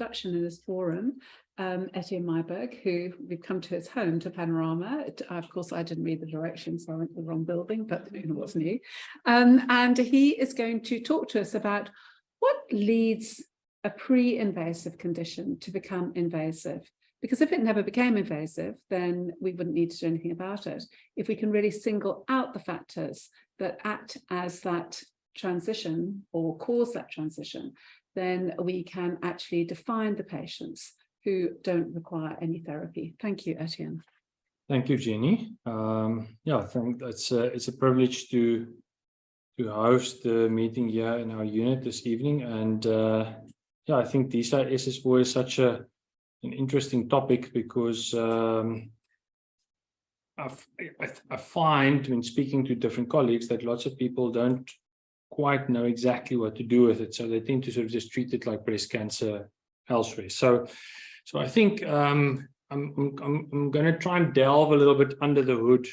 introduction in this forum, Etienne Myberg, who we've come to his home, to Panorama. Of course, I didn't read the directions, so I went to the wrong building, but it was new. And he is going to talk to us about what leads a pre-invasive condition to become invasive. Because if it never became invasive, then we wouldn't need to do anything about it. If we can really single out the factors that act as that transition or cause that transition, then we can actually define the patients who don't require any therapy. Thank you, Etienne. Thank you, Jenny. Yeah, I think it's a privilege to host the meeting here in our unit this evening. And yeah, I think DCIS is always such an interesting topic because I find when speaking to different colleagues that lots of people don't quite know exactly what to do with it. So they tend to sort of just treat it like breast cancer elsewhere. So I think I'm going to try and delve a little bit under the hood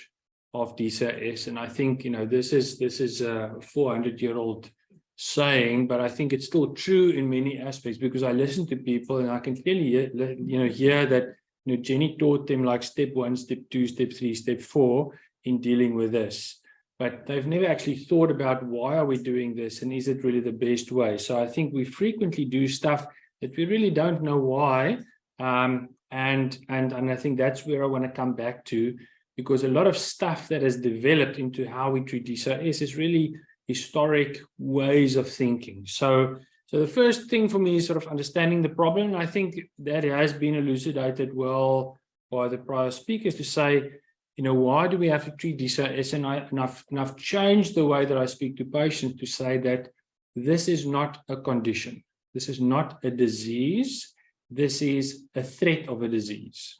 of DCIS. And I think, this is a 400-year-old saying, but I think it's still true in many aspects because I listen to people and I can clearly hear that Jenny taught them like step 1, step 2, step 3, step 4 in dealing with this. But they've never actually thought about why are we doing this and is it really the best way? So I think we frequently do stuff that we really don't know why. And I think that's where I want to come back to, because a lot of stuff that has developed into how we treat DCIS is really historic ways of thinking. So the first thing for me is sort of understanding the problem. And I think that has been elucidated well by the prior speakers to say, why do we have to treat DCIS? And I've changed the way that I speak to patients to say that this is not a condition. This is not a disease. This is a threat of a disease.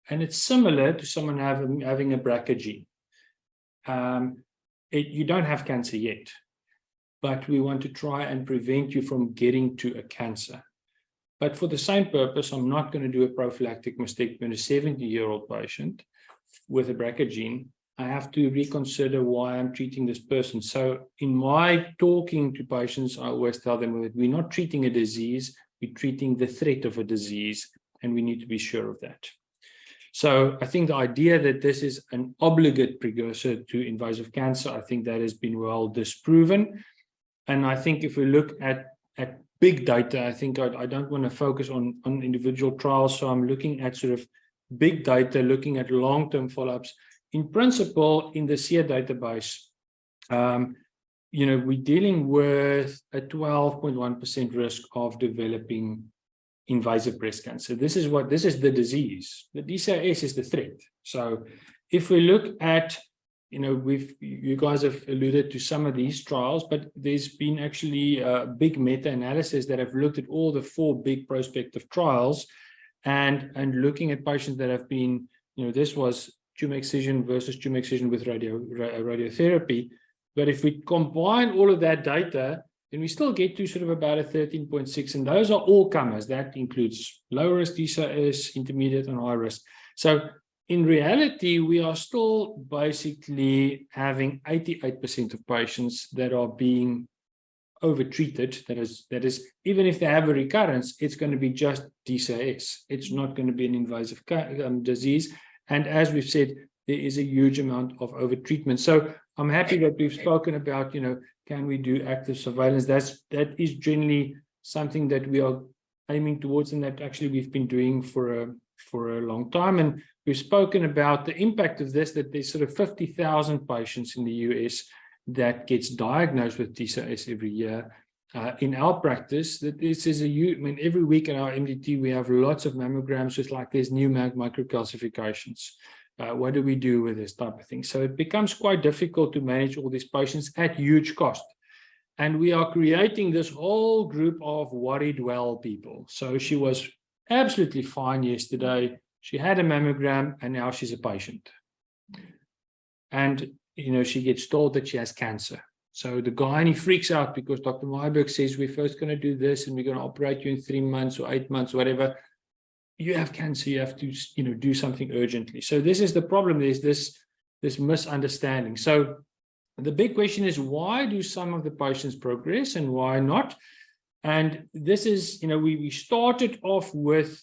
And it's similar to someone having a BRCA gene. You don't have cancer yet, but we want to try and prevent you from getting to a cancer. But for the same purpose, I'm not going to do a prophylactic mastectomy in a 70-year-old patient with a BRCA gene. I have to reconsider why I'm treating this person. So in my talking to patients, I always tell them that we're not treating a disease, we're treating the threat of a disease, and we need to be sure of that. So I think the idea that this is an obligate precursor to invasive cancer, I think that has been well disproven. And I think if we look at big data, I think I don't want to focus on individual trials. So I'm looking at sort of big data, looking at long-term follow-ups. In principle, in the SEER database, we're dealing with a 12.1% risk of developing invasive breast cancer. This is the disease. The DCIS is the threat. So if we look at, you guys have alluded to some of these trials, but there's been actually a big meta-analysis that have looked at all the 4 big prospective trials and looking at patients that have been, this was tumor excision versus tumor excision with radiotherapy. But if we combine all of that data, then we still get to sort of about a 13.6, and those are all comers. That includes low risk DCIS, intermediate and high risk. So in reality, we are still basically having 88% of patients that are being overtreated. That is, even if they have a recurrence, it's going to be just DCIS. It's not going to be an invasive disease. And as we've said, there is a huge amount of overtreatment. So I'm happy that we've spoken about, can we do active surveillance? That is generally something that we are aiming towards, and that actually we've been doing for a long time. And we've spoken about the impact of this, that there's sort of 50,000 patients in the US that gets diagnosed with DCIS every year. In our practice, that this is every week in our MDT, we have lots of mammograms, just like there's new microcalcifications. What do we do with this type of thing? So it becomes quite difficult to manage all these patients at huge cost. And we are creating this whole group of worried well people. So she was absolutely fine yesterday. She had a mammogram and now she's a patient. And, she gets told that she has cancer. So the gynae freaks out because Dr. Myberg says, we're first going to do this and we're going to operate you in 3 months or 8 months, whatever. You have cancer, you have to, do something urgently. So this is the problem. There's this misunderstanding. So the big question is, why do some of the patients progress and why not? And this is, we started off with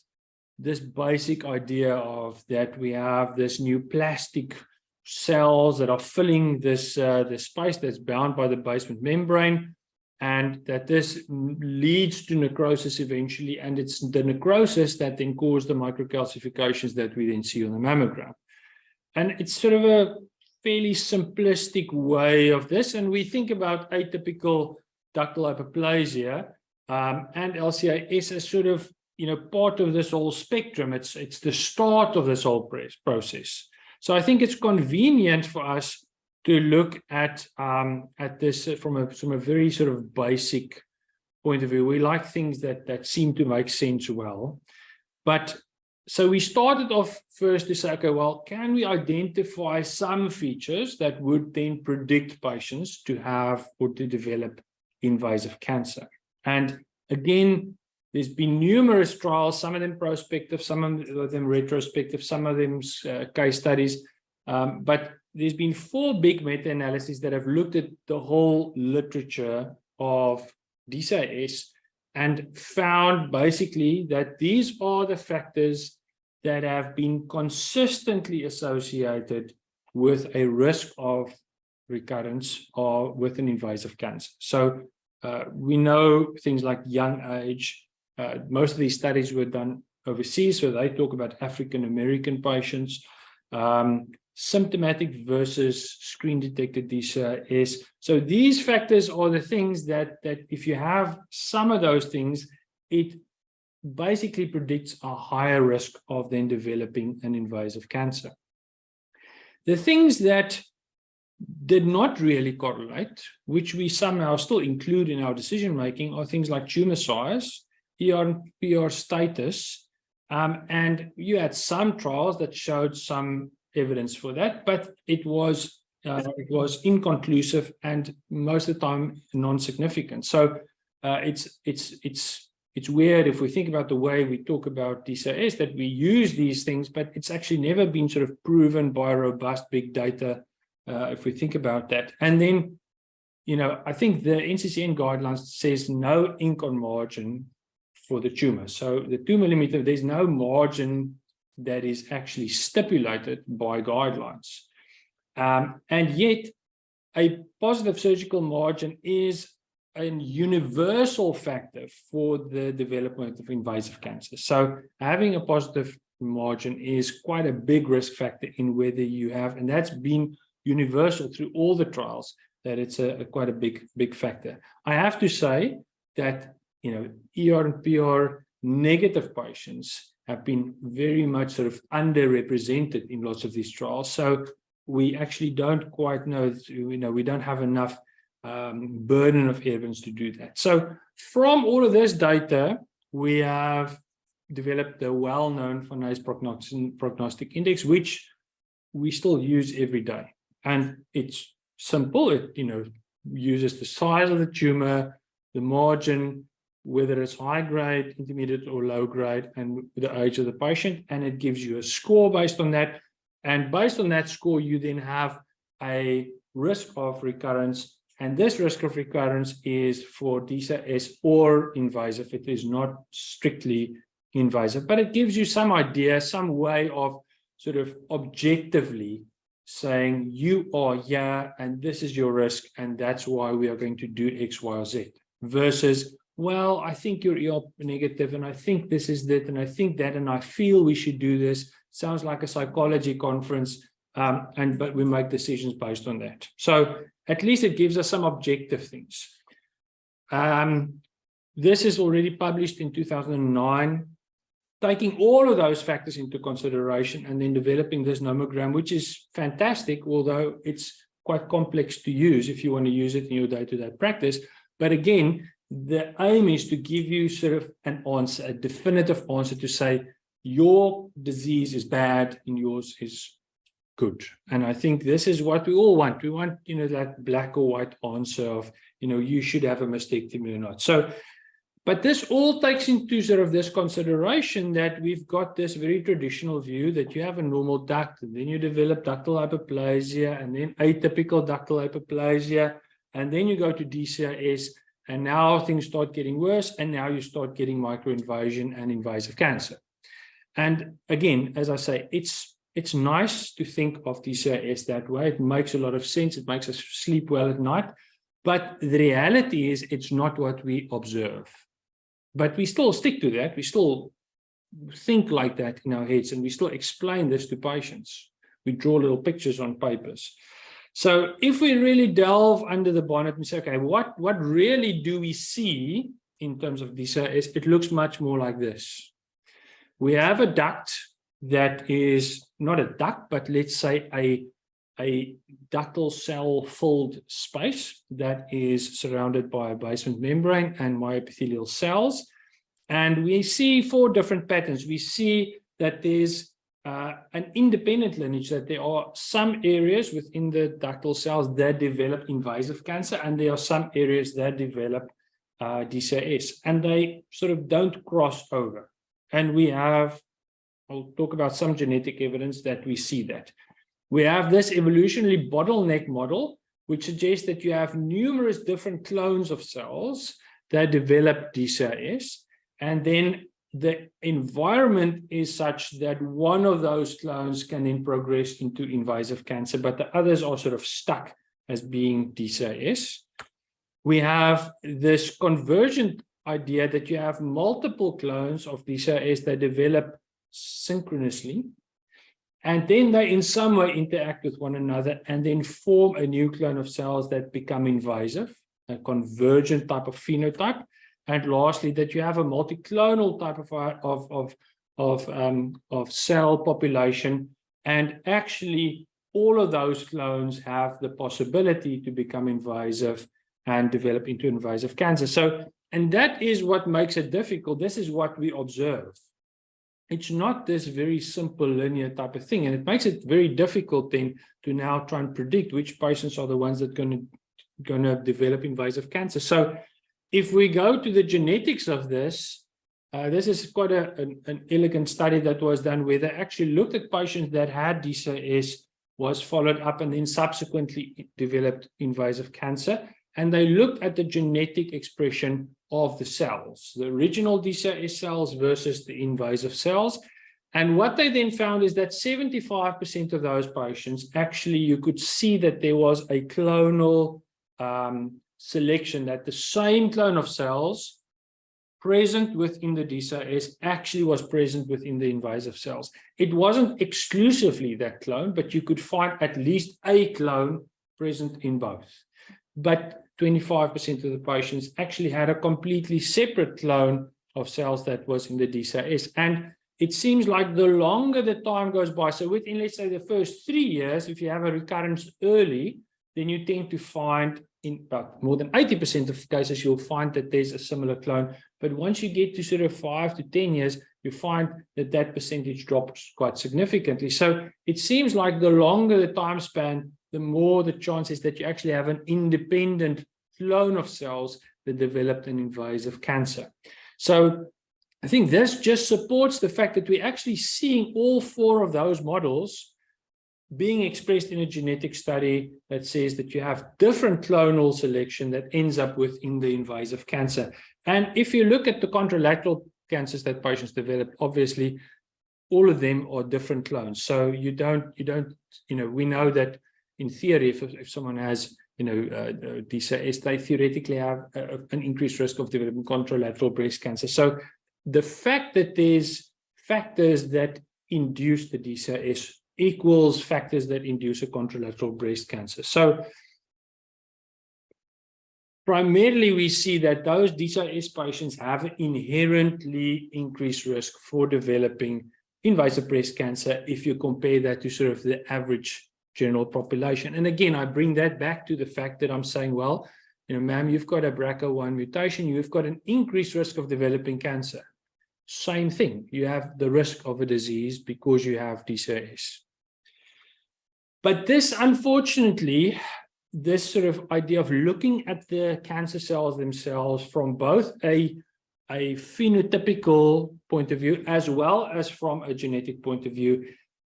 this basic idea of that we have this new plastic cells that are filling this the space that's bound by the basement membrane, and that this leads to necrosis eventually, and it's the necrosis that then causes the microcalcifications that we then see on the mammogram. And it's sort of a fairly simplistic way of this, and we think about atypical ductal hyperplasia and LCIS as sort of part of this whole spectrum. It's the start of this whole process. So I think it's convenient for us to look at this from a very sort of basic point of view. We like things that seem to make sense well. But so we started off first to say, okay, well, can we identify some features that would then predict patients to have or to develop invasive cancer? And again, there's been numerous trials, some of them prospective, some of them retrospective, some of them case studies. But there's been 4 big meta-analyses that have looked at the whole literature of DCIS and found basically that these are the factors that have been consistently associated with a risk of recurrence or with an invasive cancer. So we know things like young age. Most of these studies were done overseas, so they talk about African American patients. Symptomatic versus screen-detected DCIS. So these factors are the things that if you have some of those things, it basically predicts a higher risk of then developing an invasive cancer. The things that did not really correlate, which we somehow still include in our decision-making, are things like tumor size, ER/PR status, and you had some trials that showed some evidence for that, but it was inconclusive and most of the time non-significant. So it's weird if we think about the way we talk about DCIS that we use these things, but it's actually never been sort of proven by robust big data if we think about that. And then, I think the NCCN guidelines says no ink on margin for the tumor. So the 2 millimeter, there's no margin that is actually stipulated by guidelines. And yet, a positive surgical margin is a universal factor for the development of invasive cancer. So having a positive margin is quite a big risk factor in whether you have, and that's been universal through all the trials, that it's quite a big factor. I have to say that, ER and PR negative patients have been very much sort of underrepresented in lots of these trials. So we actually don't quite know, we don't have enough burden of evidence to do that. So from all of this data, we have developed the well-known Nuys Prognostic Index, which we still use every day. And it's simple. It, uses the size of the tumor, the margin, whether it's high grade, intermediate, or low grade, and the age of the patient, and it gives you a score based on that. And based on that score, you then have a risk of recurrence, and this risk of recurrence is for DCIS or invasive. It is not strictly invasive, but it gives you some idea, some way of sort of objectively saying you are here, and this is your risk, and that's why we are going to do X, Y, or Z, versus, well, I think you're ER negative, and I think this is that, and I think that, and I feel we should do this. Sounds like a psychology conference, but we make decisions based on that. So at least it gives us some objective things. This is already published in 2009, taking all of those factors into consideration and then developing this nomogram, which is fantastic, although it's quite complex to use if you want to use it in your day-to-day practice. But again, the aim is to give you sort of an answer, a definitive answer to say your disease is bad and yours is good. And I think this is what we all want. We want, that black or white answer of, you should have a mastectomy or not. So, but this all takes into sort of this consideration that we've got this very traditional view that you have a normal duct, and then you develop ductal hyperplasia, and then atypical ductal hyperplasia, and then you go to DCIS, And now things start getting worse, and now you start getting microinvasion and invasive cancer. And again, as I say, it's nice to think of DCIS that way. It makes a lot of sense. It makes us sleep well at night. But the reality is it's not what we observe. But we still stick to that. We still think like that in our heads, and we still explain this to patients. We draw little pictures on papers. So if we really delve under the bonnet and say, okay, what really do we see in terms of DCIS? It looks much more like this. We have a duct that is not a duct, but let's say a ductal cell-filled space that is surrounded by a basement membrane and myoepithelial cells. And we see 4 different patterns. We see that there's an independent lineage, that there are some areas within the ductal cells that develop invasive cancer, and there are some areas that develop DCIS, and they sort of don't cross over. And we have, I'll talk about some genetic evidence that we see that. We have this evolutionary bottleneck model, which suggests that you have numerous different clones of cells that develop DCIS, and then the environment is such that one of those clones can then progress into invasive cancer, but the others are sort of stuck as being DCIS. We have this convergent idea that you have multiple clones of DCIS that develop synchronously, and then they in some way interact with one another and then form a new clone of cells that become invasive, a convergent type of phenotype. And lastly, that you have a multiclonal type of cell population, and actually all of those clones have the possibility to become invasive and develop into invasive cancer. So, and that is what makes it difficult. This is what we observe. It's not this very simple linear type of thing, and it makes it very difficult then to now try and predict which patients are the ones that are going to develop invasive cancer. So if we go to the genetics of this, this is quite an elegant study that was done where they actually looked at patients that had DCIS, was followed up, and then subsequently developed invasive cancer. And they looked at the genetic expression of the cells, the original DCIS cells versus the invasive cells. And what they then found is that 75% of those patients, actually, you could see that there was a clonal selection, that the same clone of cells present within the DCIS actually was present within the invasive cells. It wasn't exclusively that clone, but you could find at least a clone present in both. But 25% of the patients actually had a completely separate clone of cells that was in the DCIS. And it seems like the longer the time goes by, so within, let's say, the first 3 years, if you have a recurrence early, then you tend to find in about more than 80% of cases, you'll find that there's a similar clone. But once you get to sort of 5 to 10 years, you find that that percentage drops quite significantly. So it seems like the longer the time span, the more the chances that you actually have an independent clone of cells that developed an invasive cancer. So I think this just supports the fact that we're actually seeing all 4 of those models being expressed in a genetic study that says that you have different clonal selection that ends up within the invasive cancer. And if you look at the contralateral cancers that patients develop, obviously all of them are different clones. So you don't, we know that in theory, if someone has, DCIS, they theoretically have an increased risk of developing contralateral breast cancer. So the fact that there's factors that induce the DCIS equals factors that induce a contralateral breast cancer. So primarily we see that those DCIS patients have an inherently increased risk for developing invasive breast cancer if you compare that to sort of the average general population. And again, I bring that back to the fact that I'm saying, well, ma'am, you've got a BRCA1 mutation, you've got an increased risk of developing cancer. Same thing, you have the risk of a disease because you have DCIS. But this, unfortunately, this sort of idea of looking at the cancer cells themselves from both a phenotypical point of view as well as from a genetic point of view,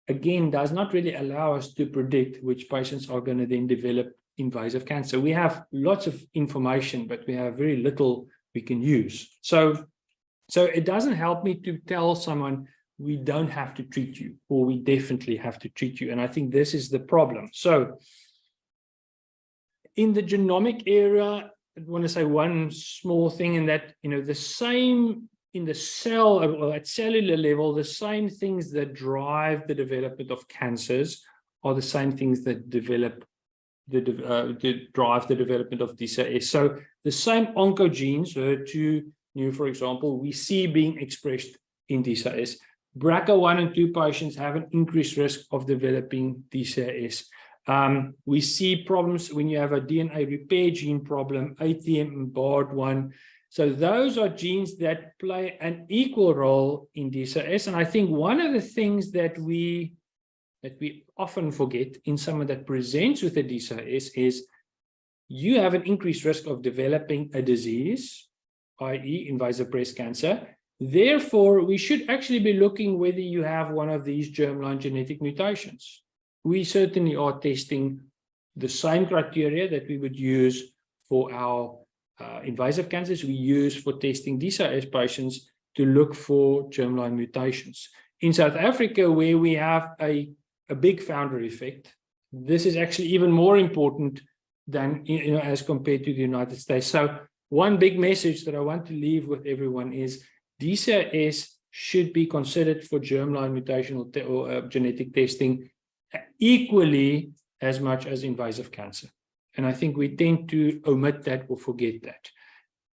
again, does not really allow us to predict which patients are going to then develop invasive cancer. We have lots of information, but we have very little we can use. So it doesn't help me to tell someone we don't have to treat you, or we definitely have to treat you. And I think this is the problem. So in the genomic era, I want to say one small thing in that, the same in the cell or at cellular level, the same things that drive the development of cancers are the same things that drive the development of DCIS. So the same oncogenes, HER2, Nuys, for example, we see being expressed in DCIS. BRCA1 and 2 patients have an increased risk of developing DCIS. We see problems when you have a DNA repair gene problem, ATM and BARD1. So those are genes that play an equal role in DCIS. And I think one of the things that we often forget in someone that presents with a DCIS is you have an increased risk of developing a disease, i.e. invasive breast cancer. Therefore, we should actually be looking whether you have one of these germline genetic mutations. We certainly are testing the same criteria that we would use for our invasive cancers. We use for testing DCIS patients to look for germline mutations. In South Africa, where we have a big founder effect, this is actually even more important than as compared to the United States. So one big message that I want to leave with everyone is DCIS should be considered for germline mutational or genetic testing equally as much as invasive cancer. And I think we tend to omit that or forget that.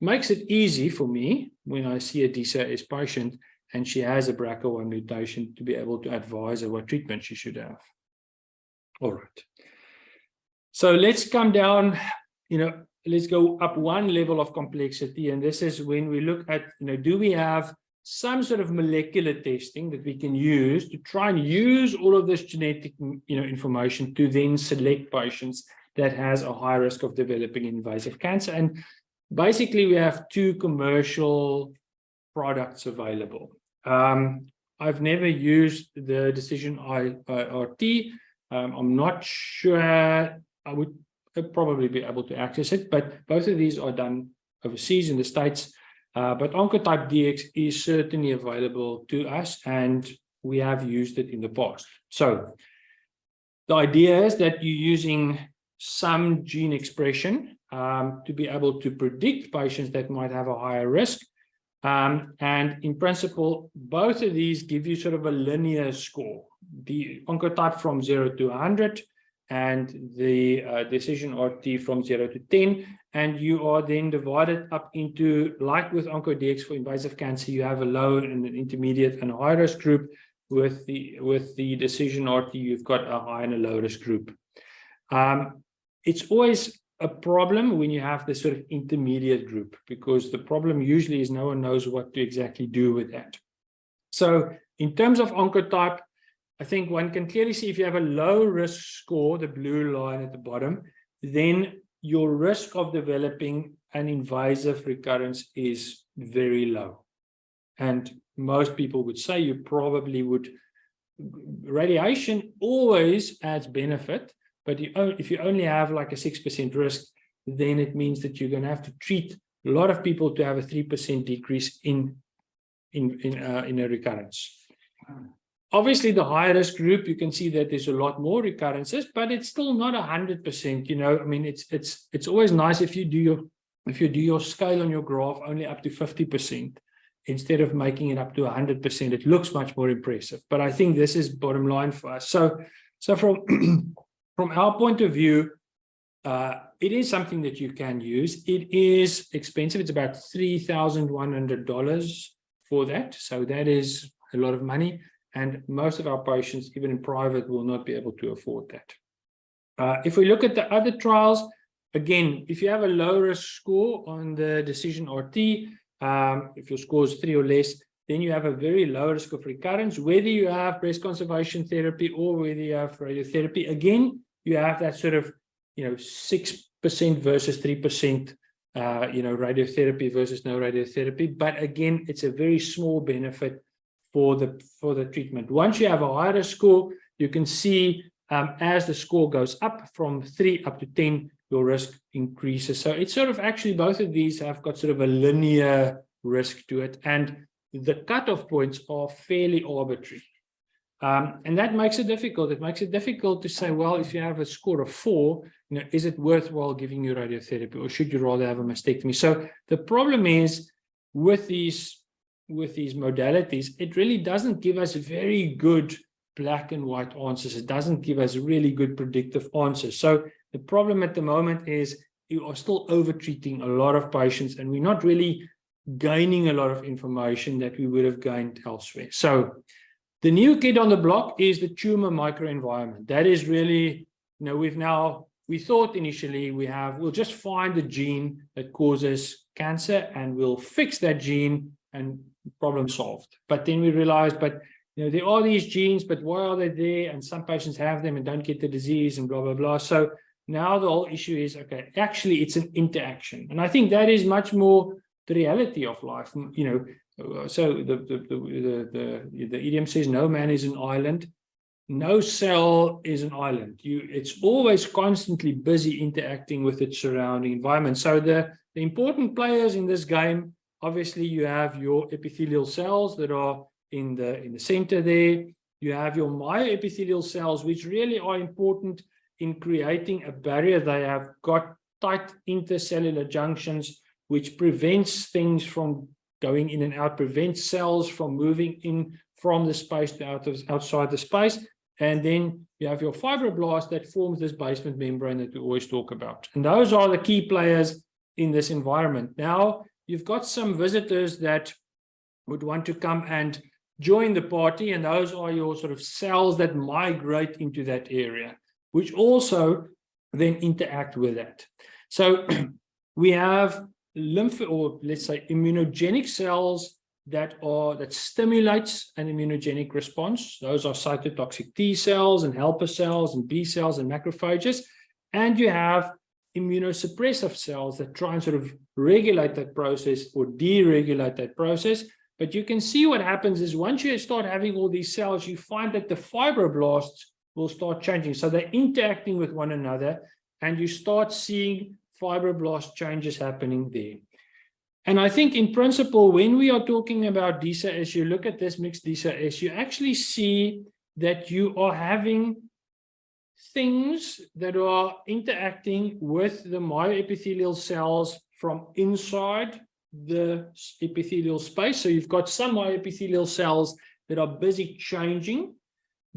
Makes it easy for me when I see a DCIS patient and she has a BRCA1 mutation to be able to advise her what treatment she should have. All right. So let's come down, let's go up one level of complexity. And this is when we look at, do we have some sort of molecular testing that we can use to try and use all of this genetic, information to then select patients that has a high risk of developing invasive cancer. And basically we have two commercial products available. I've never used the DecisionRT. I'm not sure I would probably be able to access it, but both of these are done overseas in the States. But OncotypeDx is certainly available to us, and we have used it in the past. So the idea is that you're using some gene expression to be able to predict patients that might have a higher risk. And in principle, both of these give you sort of a linear score. The Oncotype from 0 to 100 and the DecisionRT from 0 to 10. And you are then divided up into, like with OncoDX for invasive cancer, you have a low and an intermediate and a high risk group. With the DecisionRT, you've got a high and a low risk group. It's always a problem when you have this sort of intermediate group, because the problem usually is no one knows what to exactly do with that. So in terms of Oncotype, I think one can clearly see if you have a low risk score, the blue line at the bottom, then your risk of developing an invasive recurrence is very low. And most people would say you probably would. Radiation always adds benefit, but if you only have like a 6% risk, then it means that you're going to have to treat a lot of people to have a 3% decrease in a recurrence. Obviously, the high risk group, you can see that there's a lot more recurrences, but it's still not 100%. I mean, it's always nice if you do your scale on your graph only up to 50%. Instead of making it up to 100%, it looks much more impressive. But I think this is bottom line for us. So from our point of view, it is something that you can use. It is expensive. It's about $3,100 for that. So that is a lot of money. And most of our patients, even in private, will not be able to afford that. If we look at the other trials, again, if you have a low risk score on the DecisionRT, if your score is 3 or less, then you have a very low risk of recurrence, whether you have breast conservation therapy or whether you have radiotherapy. Again, you have that sort of 6% versus 3%, radiotherapy versus no radiotherapy. But again, it's a very small benefit for the treatment. Once you have a higher score, you can see as the score goes up from 3 up to 10, your risk increases. So it's sort of actually both of these have got sort of a linear risk to it, and the cutoff points are fairly arbitrary. And that makes it difficult. It makes it difficult to say, well, if you have a score of 4, is it worthwhile giving you radiotherapy, or should you rather have a mastectomy? So the problem is with these modalities, it really doesn't give us very good black and white answers. It doesn't give us really good predictive answers. So the problem at the moment is you are still over-treating a lot of patients, and we're not really gaining a lot of information that we would have gained elsewhere. So the new kid on the block is the tumor microenvironment. That is really, we thought initially we'll just find the gene that causes cancer and we'll fix that gene and problem solved. But then we realized, there are these genes, but why are they there? And some patients have them and don't get the disease and blah, blah, blah. So now the whole issue is, okay, actually it's an interaction. And I think that is much more the reality of life. So the idiom says no man is an island. No cell is an island. It's always constantly busy interacting with its surrounding environment. So the important players in this game, obviously you have your epithelial cells that are in the center there. You have your myoepithelial cells, which really are important in creating a barrier. They have got tight intercellular junctions, which prevents things from going in and out, prevents cells from moving in from the space to outside the space. And then you have your fibroblast that forms this basement membrane that we always talk about. And those are the key players in this environment. Now, you've got some visitors that would want to come and join the party, and those are your sort of cells that migrate into that area, which also then interact with that. So we have let's say immunogenic cells that stimulates an immunogenic response. Those are cytotoxic T cells and helper cells and B cells and macrophages. And you have immunosuppressive cells that try and sort of regulate that process or deregulate that process. But you can see what happens is once you start having all these cells, you find that the fibroblasts will start changing. So they're interacting with one another, and you start seeing fibroblast changes happening there. And I think in principle, when we are talking about DCIS, you look at this mixed DCIS, you actually see that you are having things that are interacting with the myoepithelial cells from inside the epithelial space. So you've got some myoepithelial cells that are busy changing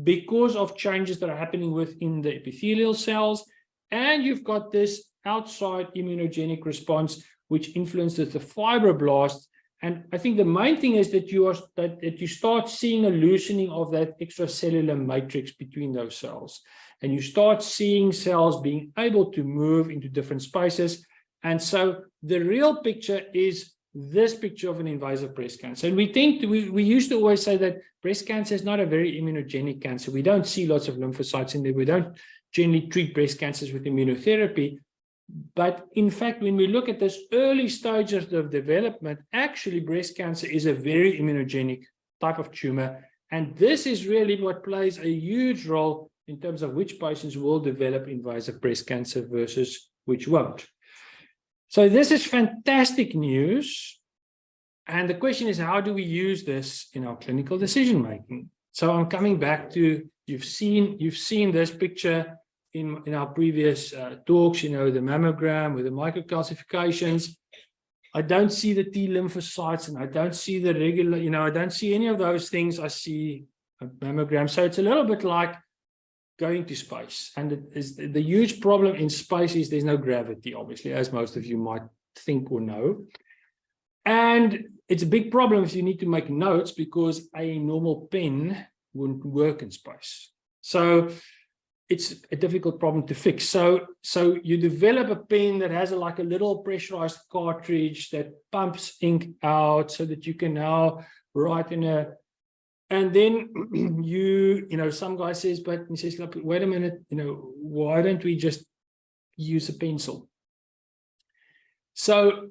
because of changes that are happening within the epithelial cells. And you've got this outside immunogenic response, which influences the fibroblasts. And I think the main thing is that you start seeing a loosening of that extracellular matrix between those cells. And you start seeing cells being able to move into different spaces. And so the real picture is this picture of an invasive breast cancer. And we used to always say that breast cancer is not a very immunogenic cancer. We don't see lots of lymphocytes in there. We don't generally treat breast cancers with immunotherapy. But in fact, when we look at this early stages of development, actually breast cancer is a very immunogenic type of tumor. And this is really what plays a huge role in terms of which patients will develop invasive breast cancer versus which won't. So this is fantastic news. And the question is, how do we use this in our clinical decision-making? So I'm coming back to, you've seen this picture in our previous talks, the mammogram with the microcalcifications. I don't see the T lymphocytes, and I don't see the regular, I don't see any of those things. I see a mammogram. So it's a little bit like going to space. And the huge problem in space is there's no gravity, obviously, as most of you might think or know. And it's a big problem if you need to make notes, because a normal pen wouldn't work in space. So it's a difficult problem to fix. So you develop a pen that has like a little pressurized cartridge that pumps ink out so that you can now write in a, and then some guy says, but he says, look, wait a minute, why don't we just use a pencil? So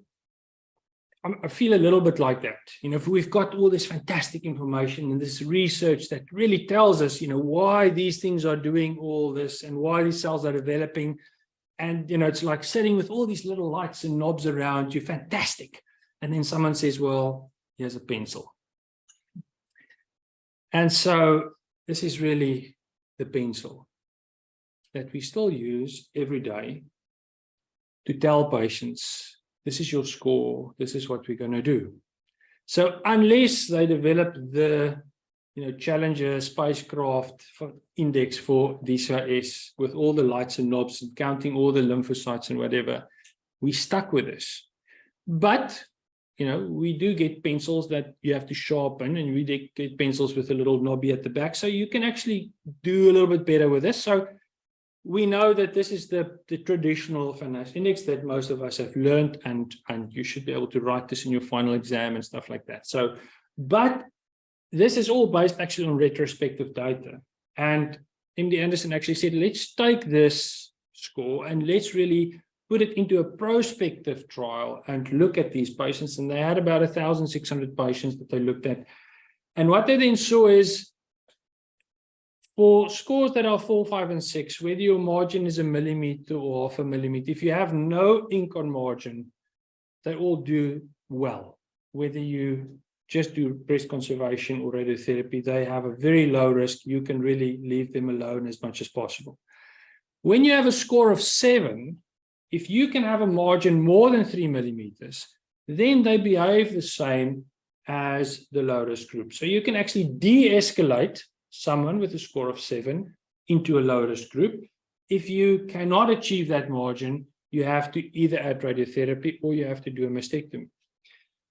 I feel a little bit like that. If we've got all this fantastic information and this research that really tells us, why these things are doing all this and why these cells are developing. And, it's like sitting with all these little lights and knobs around you, fantastic. And then someone says, well, here's a pencil. And so this is really the pencil that we still use every day to tell patients, this is your score, this is what we're going to do. So unless they develop the Challenger spacecraft index for DCIS with all the lights and knobs and counting all the lymphocytes and whatever, we're stuck with this. But we do get pencils that you have to sharpen, and we get pencils with a little knobby at the back, so you can actually do a little bit better with this. So we know that this is the traditional finance index that most of us have learned, and you should be able to write this in your final exam and stuff like that. So, but this is all based actually on retrospective data. And MD Anderson actually said, let's take this score and let's really put it into a prospective trial and look at these patients. And they had about 1,600 patients that they looked at. And what they then saw is, for scores that are 4, 5, and 6, whether your margin is 1 millimeter or 0.5 millimeter, if you have no ink on margin, they all do well. Whether you just do breast conservation or radiotherapy, they have a very low risk. You can really leave them alone as much as possible. When you have a score of 7, if you can have a margin more than 3 millimeters, then they behave the same as the low risk group. So you can actually de-escalate someone with a score of 7 into a low risk group. If you cannot achieve that margin, you have to either add radiotherapy or you have to do a mastectomy.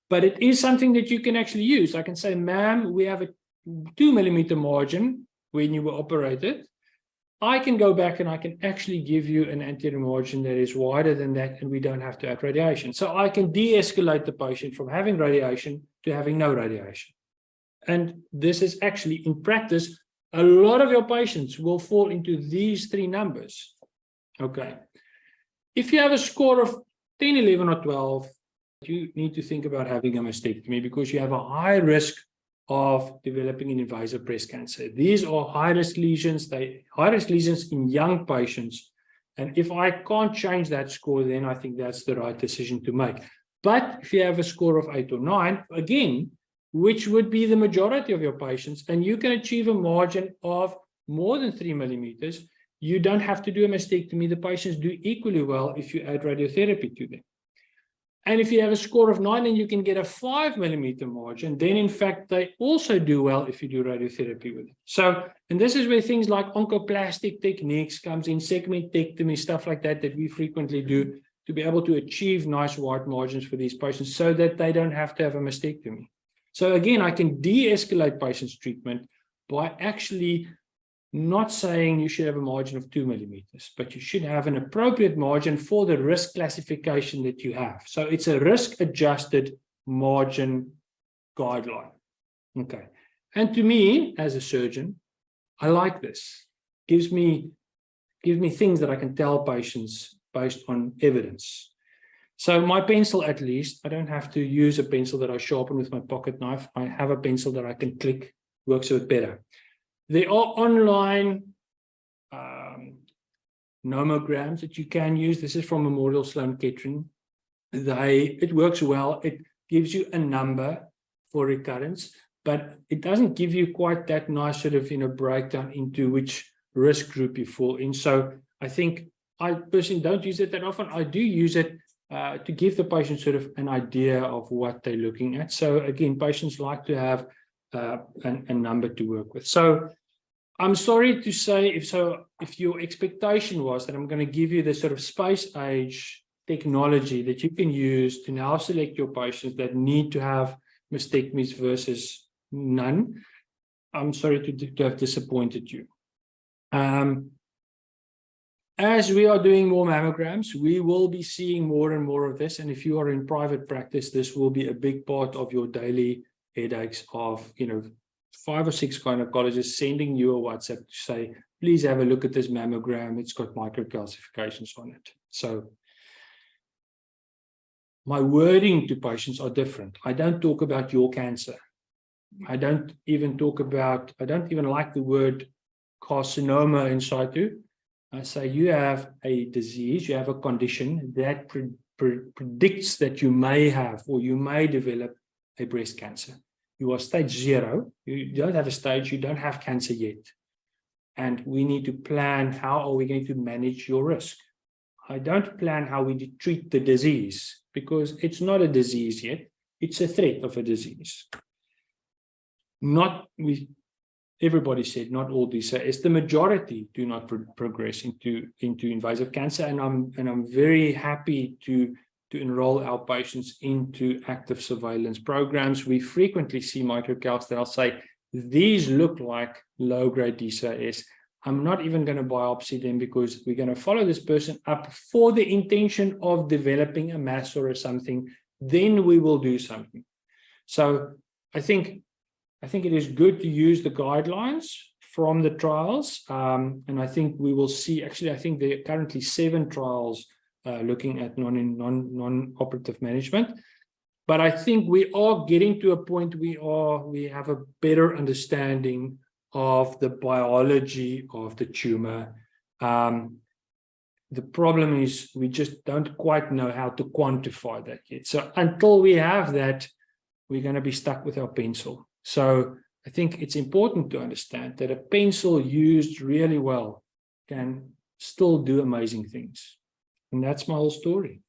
But it is something that you can actually use. I can say, ma'am, we have a 2 millimeter margin when you were operated. I can go back and I can actually give you an anterior margin that is wider than that, and we don't have to add radiation. So I can de-escalate the patient from having radiation to having no radiation. And this is actually, in practice, a lot of your patients will fall into these 3 numbers. Okay. If you have a score of 10, 11, or 12, you need to think about having a mastectomy because you have a high risk of developing an invasive breast cancer. These are high-risk lesions. High-risk lesions in young patients. And if I can't change that score, then I think that's the right decision to make. But if you have a score of 8 or 9, again, which would be the majority of your patients, and you can achieve a margin of more than 3 millimeters, you don't have to do a mastectomy. The patients do equally well if you add radiotherapy to them. And if you have a score of 9 and you can get a 5 millimeter margin, then in fact, they also do well if you do radiotherapy with them. So, and this is where things like oncoplastic techniques comes in, segmentectomy, stuff like that, that we frequently do to be able to achieve nice wide margins for these patients so that they don't have to have a mastectomy. So again, I can de-escalate patients' treatment by actually not saying you should have a margin of 2 millimeters, but you should have an appropriate margin for the risk classification that you have. So it's a risk-adjusted margin guideline. Okay. And to me, as a surgeon, I like this. Gives me things that I can tell patients based on evidence. So my pencil, at least, I don't have to use a pencil that I sharpen with my pocket knife. I have a pencil that I can click, works a bit better. There are online nomograms that you can use. This is from Memorial Sloan Kettering. It works well. It gives you a number for recurrence, but it doesn't give you quite that nice sort of breakdown into which risk group you fall in. So I think I personally don't use it that often. I do use it to give the patient sort of an idea of what they're looking at. So again, patients like to have a number to work with. So I'm sorry to say, if your expectation was that I'm going to give you the sort of space age technology that you can use to now select your patients that need to have mastectomies versus none, I'm sorry to have disappointed you. As we are doing more mammograms, we will be seeing more and more of this. And if you are in private practice, this will be a big part of your daily headaches of, 5 or 6 gynecologists sending you a WhatsApp to say, please have a look at this mammogram. It's got microcalcifications on it. So my wording to patients are different. I don't talk about your cancer. I don't even like the word carcinoma in situ. I say you have a disease, you have a condition that predicts that you may have or you may develop a breast cancer. You are stage 0. You don't have a stage, you don't have cancer yet. And we need to plan how are we going to manage your risk. I don't plan how we treat the disease because it's not a disease yet. It's a threat of a disease. Everybody said not all DCIS. The majority do not progress into invasive cancer, and I'm very happy to enroll our patients into active surveillance programs. We frequently see microcalcs that I'll say, these look like low-grade DCIS. I'm not even going to biopsy them because we're going to follow this person up for the intention of developing a mass or something. Then we will do something. So I think it is good to use the guidelines from the trials. And I think we will see, actually, I think there are currently 7 trials looking at non-operative management. But I think we are getting to a point we have a better understanding of the biology of the tumor. The problem is we just don't quite know how to quantify that yet. So until we have that, we're going to be stuck with our pencil. So I think it's important to understand that a pencil used really well can still do amazing things. And that's my whole story.